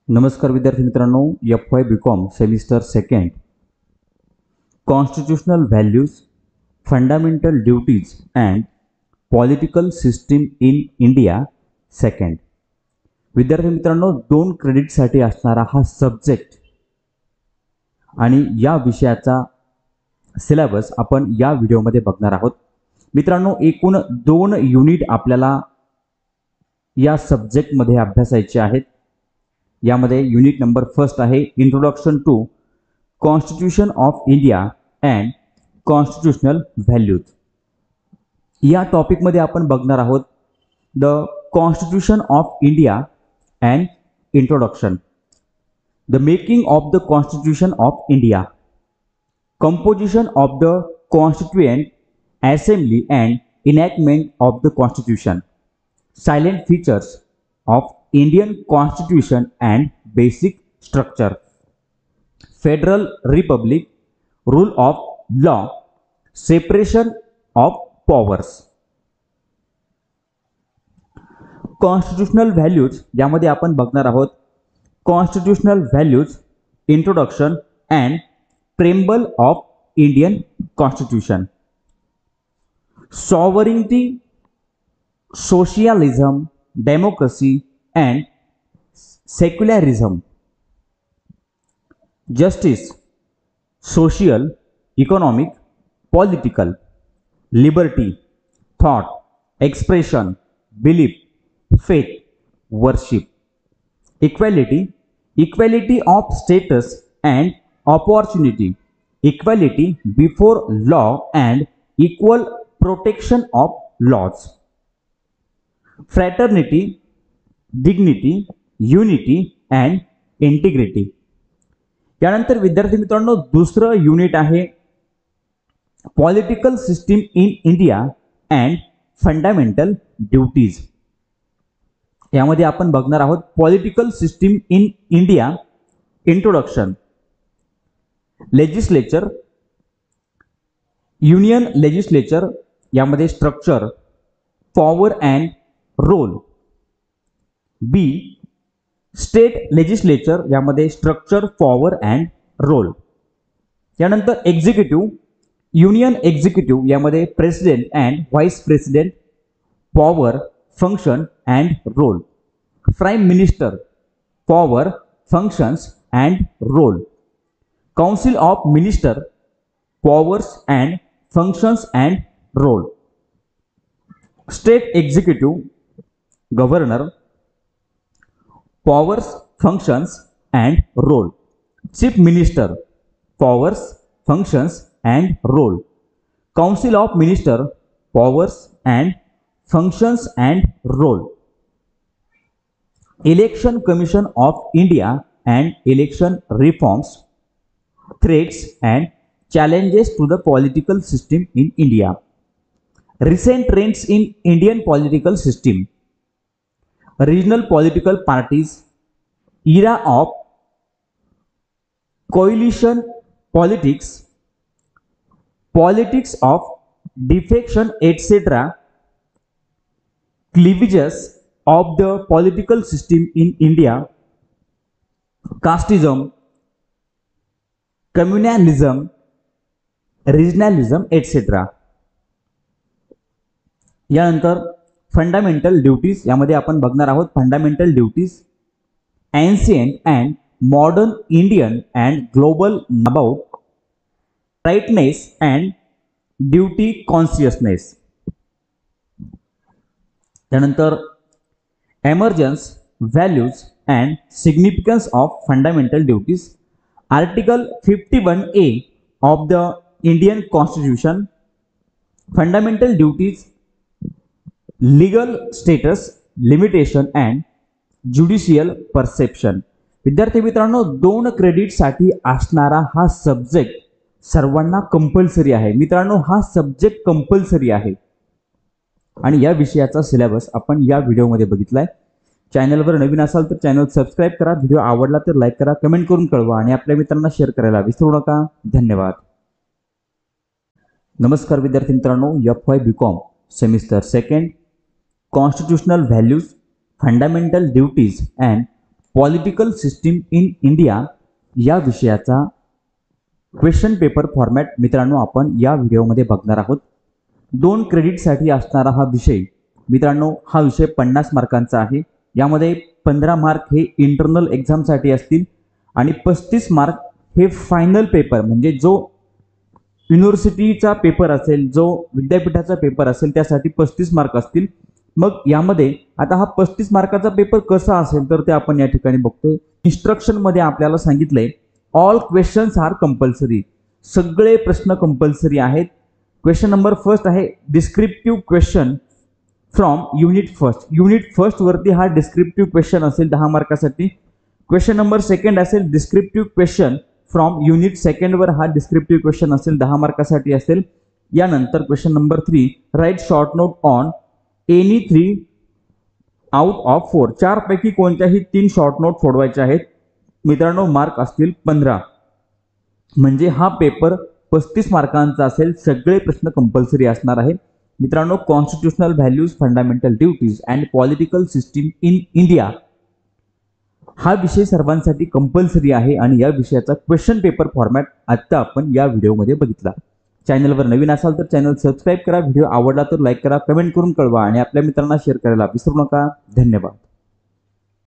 नमस्कार विद्यार्थी मित्रांनो, FY BCom semester second constitutional values, fundamental duties and political system in India second. विद्यार्थी मित्रांनो, 2 क्रेडिटसाठी असणारा हा सब्जेक्ट आणि या विषयाचा सिलेबस आपण या व्हिडिओमध्ये बघणार आहोत. मित्रांनो, एकूण 2 युनिट आपल्याला या सब्जेक्टमध्ये अभ्यासायचे आहेत. यामध्ये युनिट नंबर फर्स्ट आहे introduction to constitution of India and constitutional values. या टॉपिकमध्ये आपण बघणार आहोत the constitution of India and introduction, the making of the constitution of India, composition of the constituent assembly and enactment of the constitution, salient features of Indian Constitution and basic structure, Federal Republic, rule of law, separation of powers. Constitutional values यामध्ये आपण बघणार आहोत Constitutional values, introduction and preamble of Indian Constitution, sovereignty, socialism, democracy and secularism, justice, social, economic, political, liberty, thought, expression, belief, faith, worship, equality, equality of status and opportunity, equality before law and equal protection of laws, fraternity, dignity, unity and integrity. यानंतर विद्यार्थी मित्रांनो, दुसरं unit आहे political system in India and fundamental duties. यामध्ये आपण बघणार आहोत political system in India, introduction, legislature, union legislature, यामध्ये structure, power and role, B state legislature, यामध्ये स्ट्रक्चर, पॉवर अँड रोल. यानंतर एक्झिक्युटिव्ह, युनियन एक्झिक्युटिव्ह, यामध्ये president and vice president, power, function and role, prime minister, power, functions and role, council of minister, powers and functions and role, state executive, governor, powers, functions and role, chief minister, powers, functions and role, council of minister, powers and functions and role, election commission of India and election reforms, threats and challenges to the political system in India, recent trends in Indian political system, regional political parties, era of coalition politics, politics of defection, etc., cleavages of the political system in India, casteism, communalism, regionalism etcetera. यानंतर fundamental duties, यामध्ये आपण बघणार आहोत fundamental duties, ancient and modern Indian and global about rightness and duty consciousness. त्यानंतर emergence, values and significance of fundamental duties, article 51A of the Indian Constitution, fundamental duties, legal status, limitation and judicial perception. विद्यार्थी मित्रांनो, 2 क्रेडिटसाठी असणारा हा subject सर्वांना compulsory आहे. मित्रांनो, हा subject compulsory आहे आणि या विषयाचा सिलेबस आपण या व्हिडिओमध्ये बघितलाय. चॅनलवर नवीन असाल तर चॅनल सबस्क्राईब करा, व्हिडिओ आवडला तर लाईक करा, कमेंट करून कळवा आणि आपल्या मित्रांना शेअर करायला विसरू नका. धन्यवाद. नमस्कार विद्यार्थी मित्रांनो, FY BCom semester second constitutional values, fundamental duties and political system in India या विषयाचा क्वेश्चन पेपर फॉर्मॅट मित्रांनो आपण या व्हिडिओमध्ये बघणार आहोत। 2 क्रेडिटसाठी असणारा हा विषय मित्रांनो, हा विषय 50 मार्कांचा आहे। यामध्ये 15 मार्क हे इंटरनल एक्झामसाठी असतील आणि 35 मार्क हे फायनल पेपर म्हणजे जो युनिव्हर्सिटीचा पेपर असेल, जो विद्यापीठाचा पेपर असेल त्यासाठी 35 मार्क असतील। मग यामध्ये आता हा 35 मार्काचा पेपर कसा असेल तर ते आपण या ठिकाणी बघतोय। इन्स्ट्रक्शन मध्ये आपल्याला सांगितलंय ऑल क्वेश्चन्स आर कंपल्सरी, सगळे प्रश्न कंपल्सरी आहेत। क्वेश्चन नंबर फर्स्ट आहे descriptive question from unit first. Unit first वरती हा डिस्क्रिप्टिव्ह क्वेश्चन असेल 10 मार्कासाठी। क्वेश्चन नंबर सेकंड असेल descriptive question from unit second वर हा डिस्क्रिप्टिव्ह क्वेश्चन असेल 10 मार्कासाठी असेल। यानंतर question number 3 write short note on any 3 out of 4, 4 पैकी कोणत्याही 3 शॉर्ट नोट सोडवायचे आहेत मित्रांनो, मार्क असतील 15। म्हणजे हा पेपर 35 मार्कांचा असेल, सगळे प्रश्न कंपल्सरी असणार आहे मित्रांनो। Constitutional values, fundamental duties and political system in India हा विषय सर्वांसाठी कंपल्सरी आहे आणि या विषयाचा क्वेश्चन पेपर फॉर्मॅट आता आपण या व्हिडिओमध्ये बघितला। चॅनलवर नवीन असाल तर चॅनल सबस्क्राइब करा, व्हिडिओ आवडला तर लाईक करा, कमेंट करून कळवा आणि आपल्या मित्रांना शेअर करायला विसरू नका। धन्यवाद।